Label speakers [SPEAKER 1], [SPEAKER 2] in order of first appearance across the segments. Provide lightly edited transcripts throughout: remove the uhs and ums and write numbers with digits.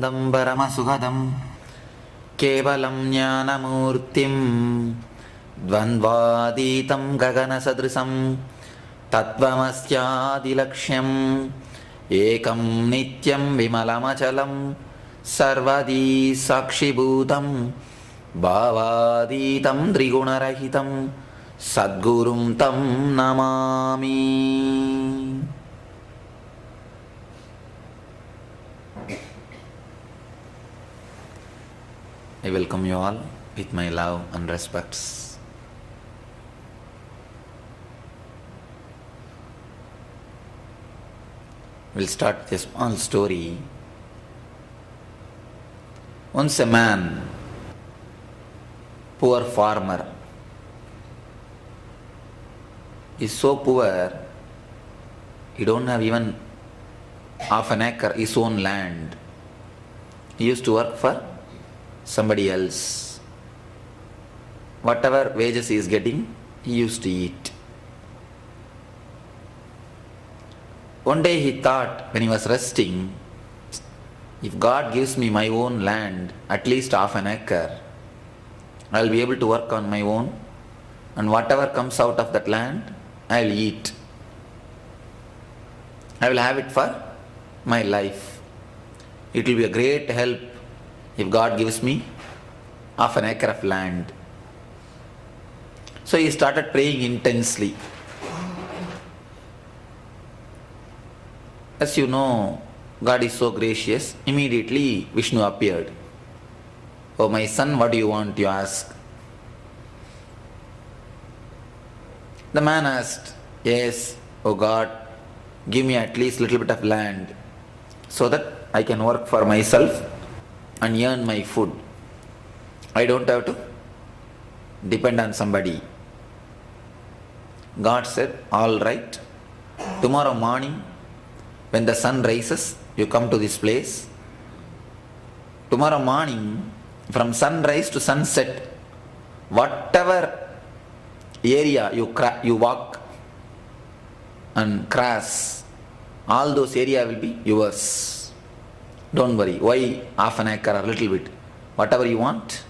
[SPEAKER 1] परमसुखदं केवलं ज्ञानमूर्तिं द्वन्द्वातीतं गगनसदृशं तत्त्वमस्यादिलक्ष्यम् एकं नित्यं विमलमचलं सर्वदी साक्षिभूतं भावातीतं त्रिगुणरहितं सद्गुरुं तं Namami. I welcome you all with my love and respects. We'll start with a small story. Once a man, poor farmer, is so poor, he don't have even half an acre, his own land. He used to work for somebody else. Whatever wages he is getting, he used to eat. One day he thought, when he was resting, if God gives me my own land, at least half an acre, I will be able to work on my own, and whatever comes out of that land, I will eat. I will have it for my life. It will be a great help if God gives me half an acre of land. So he started praying intensely. As you know, God is so gracious. Immediately Vishnu appeared. "Oh my son, what do you want?" you ask. The man asked, "Yes, oh God, give me at least little bit of land so that I can work for myself and earn my food. I don't have to depend on somebody." God said, "All right, tomorrow morning when the sun rises, you come to this place. Tomorrow morning from sunrise to sunset, whatever area you walk and cross, all those area will be yours. Don't worry. Why half an acre or little bit? Whatever you want.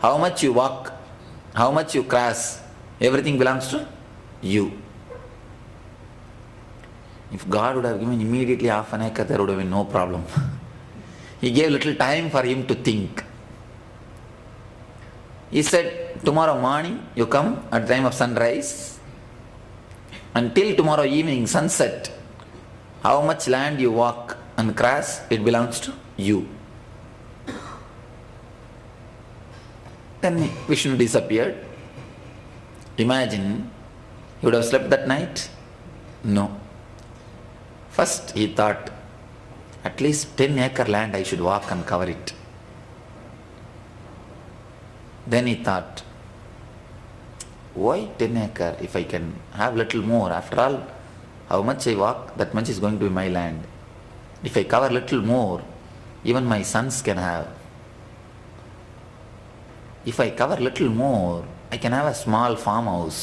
[SPEAKER 1] How much you walk, how much you cross, everything belongs to you." If God would have given immediately half an acre, there would have been no problem. He gave little time for him to think. He said, "Tomorrow morning you come at the time of sunrise. Until tomorrow evening sunset, how much land you walk and cross, it belongs to you." Then Vishnu disappeared. Imagine, he would have slept that night? No. First he thought, at least 10 acre land I should walk and cover it. Then he thought, why 10 acre if I can have little more? After all, how much I walk, that much is going to be my land. If I cover little more, even my sons can have. If I cover little more, I can have a small farmhouse.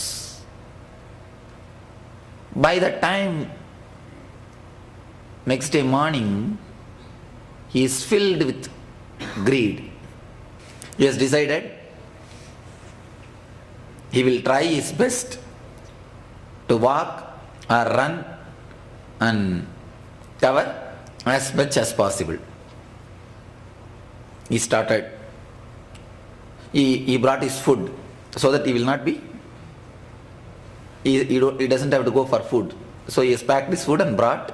[SPEAKER 1] By the time next day morning, he is filled with greed. He has decided he will try his best to walk or run and cover as much as possible. He started. He brought his food so that he will not be, he doesn't have to go for food. So he has packed his food and brought.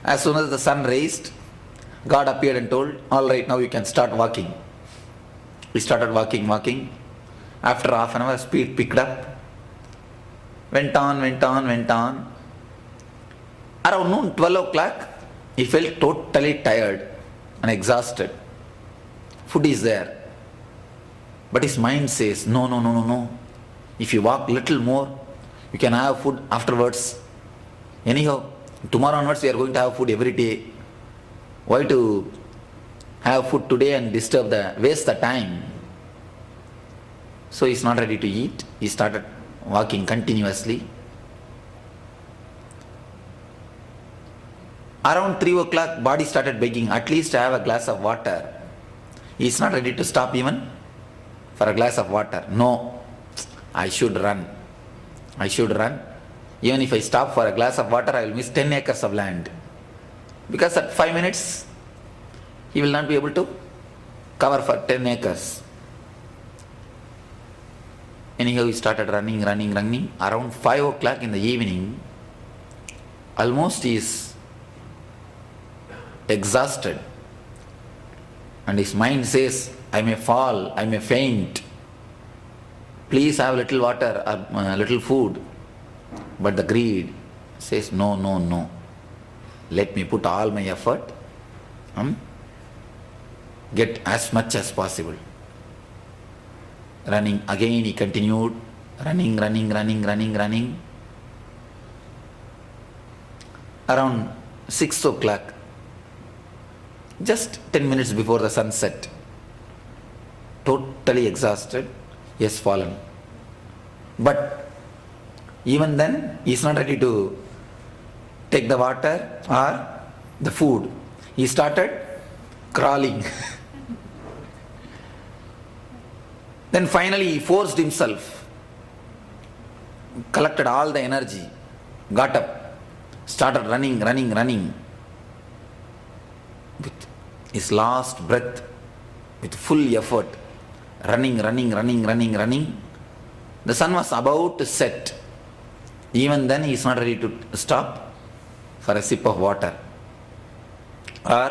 [SPEAKER 1] As soon as the sun raised, God appeared and told, "All right, now you can start walking." He started walking. After half an hour, speed picked up. Went on. Around noon, 12 o'clock, he felt totally tired and exhausted. Food is there. But his mind says, no. If you walk little more, you can have food afterwards. Anyhow, tomorrow onwards we are going to have food every day. Why to have food today and waste the time? So he is not ready to eat. He started walking continuously. Around 3 o'clock, body started begging, at least I have a glass of water. He is not ready to stop even for a glass of water. No, I should run. I should run. Even if I stop for a glass of water, I will miss 10 acres of land. Because at 5 minutes, he will not be able to cover for 10 acres. Anyhow, he started running. Around 5 o'clock in the evening, almost he is exhausted. And his mind says, I may fall, I may faint. Please have little water or little food. But the greed says, no. Let me put all my effort, get as much as possible. Running again, he continued, running. Around 6 o'clock, just 10 minutes before the sunset, totally exhausted, he has fallen. But even then, he is not ready to take the water or the food. He started crawling. Then finally he forced himself, collected all the energy, got up, started running. With his last breath, with full effort, running. The sun was about to set. Even then he is not ready to stop for a sip of water or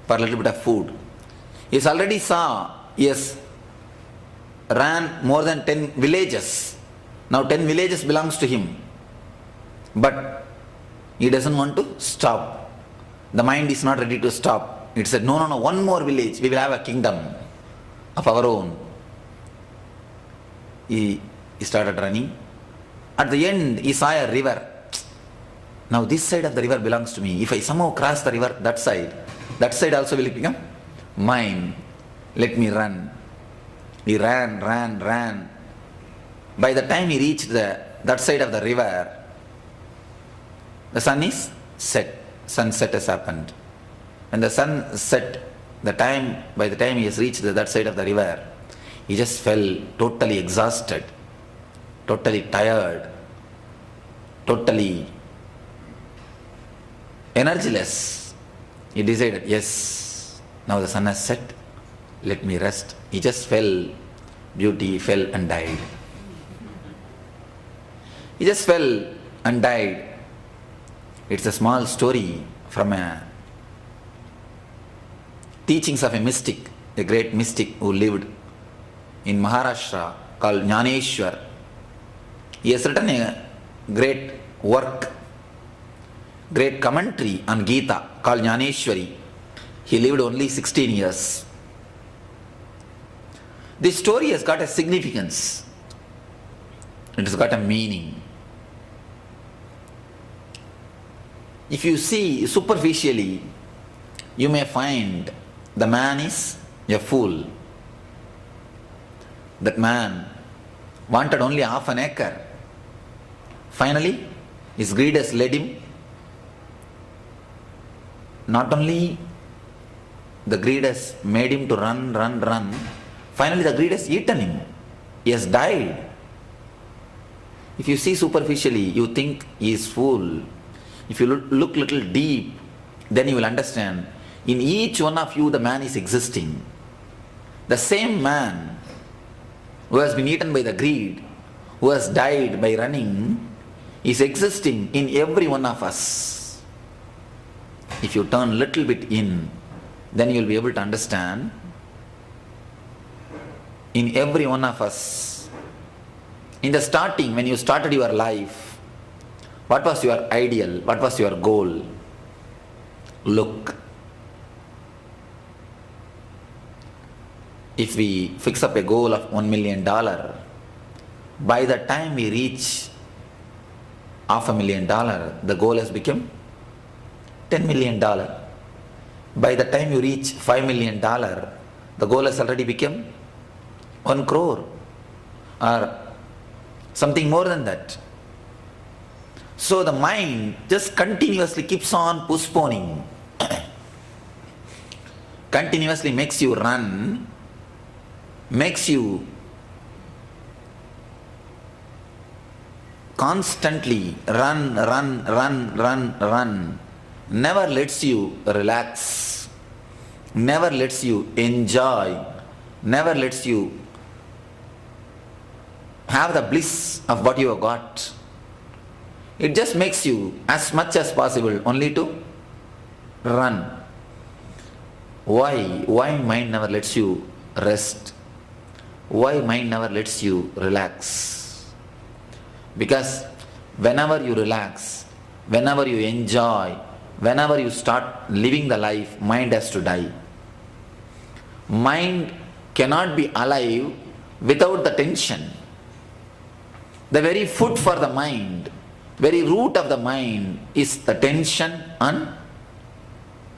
[SPEAKER 1] for a little bit of food. He already saw, yes, ran more than 10 villages. Now 10 villages belongs to him. But he doesn't want to stop. The mind is not ready to stop. It said, no, one more village, we will have a kingdom of our own. He started running. At the end, he saw a river. Now this side of the river belongs to me. If I somehow cross the river, that side also will become mine. Let me run. He ran. By the time he reached that side of the river, the sun is set. Sunset has happened. When the sun set, by the time he has reached that side of the river, he just fell totally exhausted, totally tired, totally energyless. He decided, yes, now the sun has set, let me rest. He just fell, beauty, fell and died. He just fell and died. It's a small story from a teachings of a mystic, a great mystic who lived in Maharashtra called Jnaneshwar. He has written a great work, great commentary on Gita called Jnaneshwari. He lived only 16 years. This story has got a significance. It has got a meaning. If you see superficially, you may find the man is a fool. That man wanted only half an acre. Finally, his greed has led him. Not only the greed has made him to run. Finally, the greed has eaten him. He has died. If you see superficially, you think he is fool. If you look little deep, then you will understand. In each one of you, the man is existing. The same man who has been eaten by the greed, who has died by running, is existing in every one of us. If you turn little bit in, then you will be able to understand. In every one of us, in the starting, when you started your life, what was your ideal? What was your goal? Look. If we fix up a goal of $1 million, by the time we reach $500,000, the goal has become $10 million. By the time you reach $5 million, the goal has already become 1 crore or something more than that. So the mind just continuously keeps on postponing, continuously makes you run, makes you constantly run, never lets you relax, never lets you enjoy, never lets you have the bliss of what you have got. It just makes you as much as possible only to run. Why? Why mind never lets you rest? Why mind never lets you relax? Because whenever you relax, whenever you enjoy, whenever you start living the life, mind has to die. Mind cannot be alive without the tension. The very food for the mind, very root of the mind is the tension and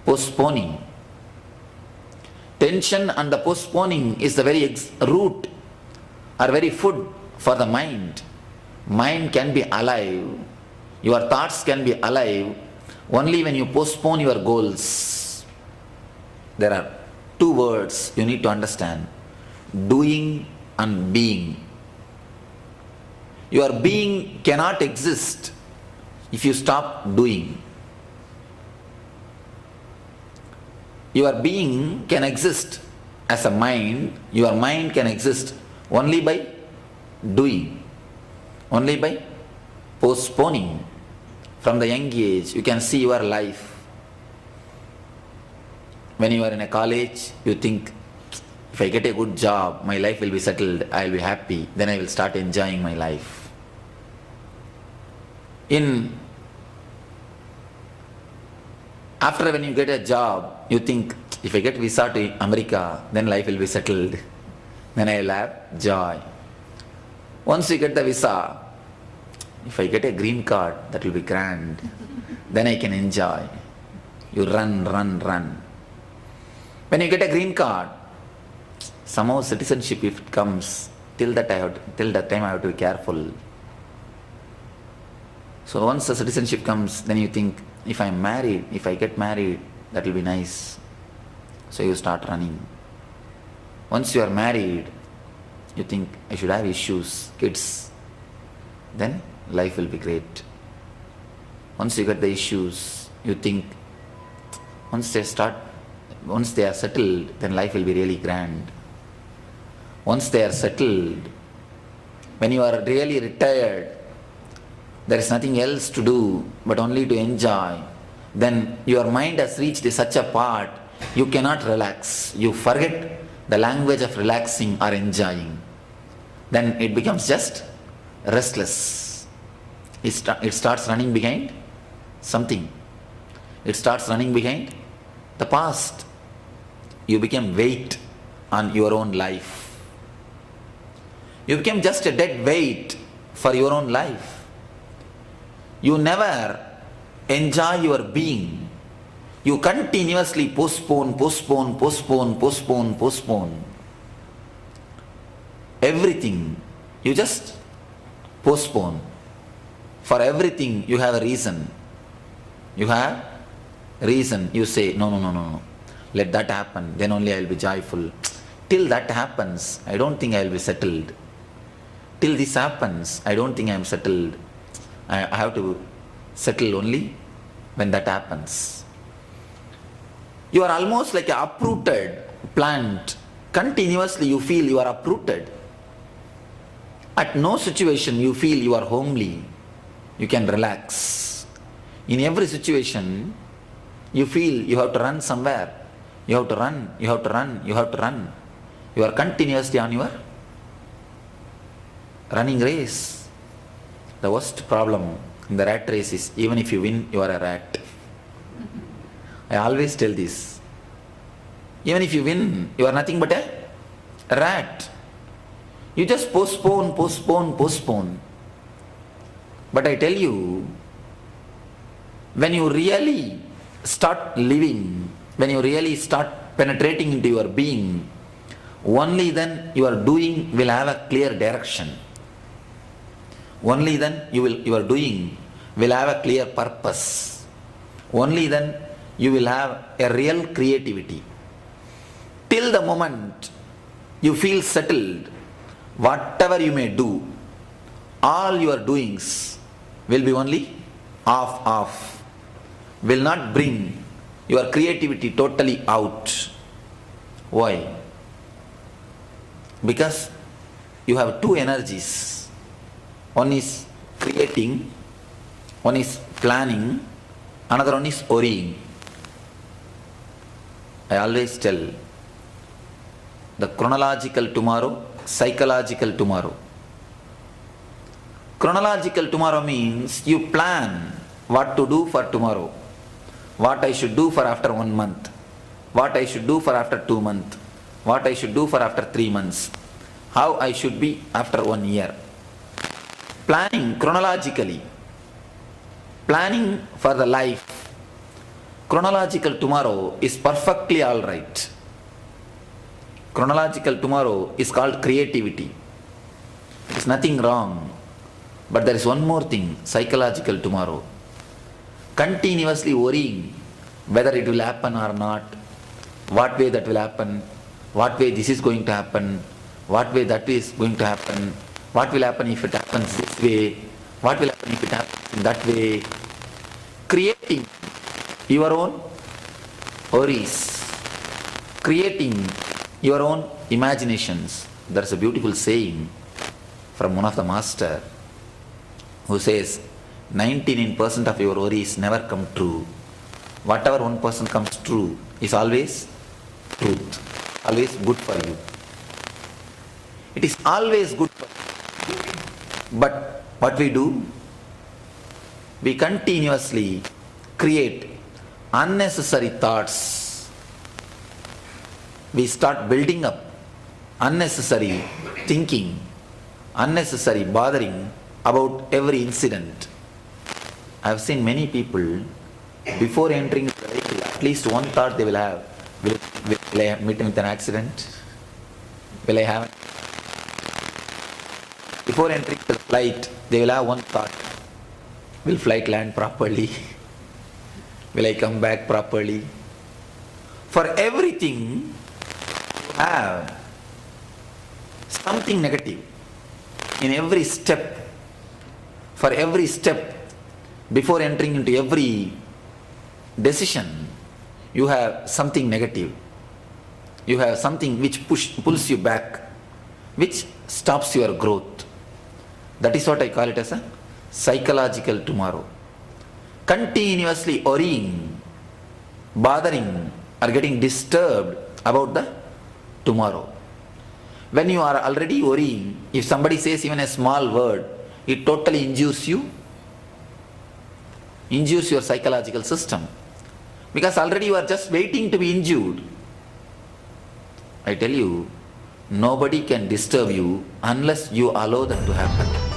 [SPEAKER 1] postponing. Tension and the postponing is the very root or very food for the mind. Mind can be alive, your thoughts can be alive only when you postpone your goals. There are two words you need to understand: doing and being. Your being cannot exist if you stop doing. Your being can exist as a mind, your mind can exist only by doing, only by postponing. From the young age, you can see your life. When you are in a college, you think, if I get a good job, my life will be settled, I will be happy, then I will start enjoying my life. After when you get a job, you think, if I get visa to America, then life will be settled, then I will have joy. Once you get the visa, if I get a green card, that will be grand, then I can enjoy. You run. When you get a green card, somehow citizenship, if it comes, till that time I have to be careful. So once the citizenship comes, then you think, if I am married, if I get married, that will be nice. So you start running. Once you are married, you think, I should have issues, kids. Then life will be great. Once you get the issues, you think, once they are settled, then life will be really grand. Once they are settled, when you are really retired, there is nothing else to do but only to enjoy, then your mind has reached such a part, you cannot relax. You forget the language of relaxing or enjoying. Then it becomes just restless. It starts running behind something. It starts running behind the past. You become weight on your own life. You became just a dead weight for your own life. You never enjoy your being. You continuously postpone. Everything, you just postpone. For everything, you have a reason. You have reason. You say, no. Let that happen, then only I will be joyful. Till that happens, I don't think I will be settled. Till this happens, I don't think I am settled. I have to settle only when that happens. You are almost like an uprooted plant. Continuously you feel you are uprooted. At no situation you feel you are homely. You can relax. In every situation, you feel you have to run somewhere. You have to run. You are continuously on your running race. The worst problem in the rat race is, even if you win, you are a rat. I always tell this. Even if you win, you are nothing but a rat. You just postpone. But I tell you, when you really start living, when you really start penetrating into your being, only then your doing will have a clear direction. Only then your doing will have a clear purpose. Only then you will have a real creativity. Till the moment you feel settled, whatever you may do, all your doings will be only off, will not bring your creativity totally out. Why? Because you have two energies. One is creating, one is planning, another one is worrying. I always tell, the chronological tomorrow, psychological tomorrow. Chronological tomorrow means you plan what to do for tomorrow, what I should do for after 1 month, what I should do for after 2 months, what I should do for after 3 months, how I should be after 1 year. Planning chronologically, planning for the life. Chronological tomorrow is perfectly all right. Chronological tomorrow is called creativity. There is nothing wrong. But there is one more thing, psychological tomorrow. Continuously worrying whether it will happen or not, what way that will happen, what way this is going to happen, what way that is going to happen, what will happen if it happens this way, what will happen if it happens in that way. Creating your own worries, creating your own imaginations. There's a beautiful saying from one of the master who says, 99% of your worries never come true. Whatever 1% comes true is always truth, always good for you. It is always good for you. But what we do? We continuously create unnecessary thoughts. We start building up unnecessary thinking, unnecessary bothering about every incident. I have seen many people, before entering the vehicle, at least one thought they will have. Will I meet with an accident? Will I have? Before entering the flight, they will have one thought. Will flight land properly? Will I come back properly? For everything, you have something negative. In every step, for every step, before entering into every decision, you have something negative. You have something which pulls you back, which stops your growth. That is what I call it as a psychological tomorrow. Continuously worrying, bothering, or getting disturbed about the tomorrow. When you are already worrying, if somebody says even a small word, it totally injures you, injures your psychological system. Because already you are just waiting to be injured. I tell you, nobody can disturb you unless you allow that to happen.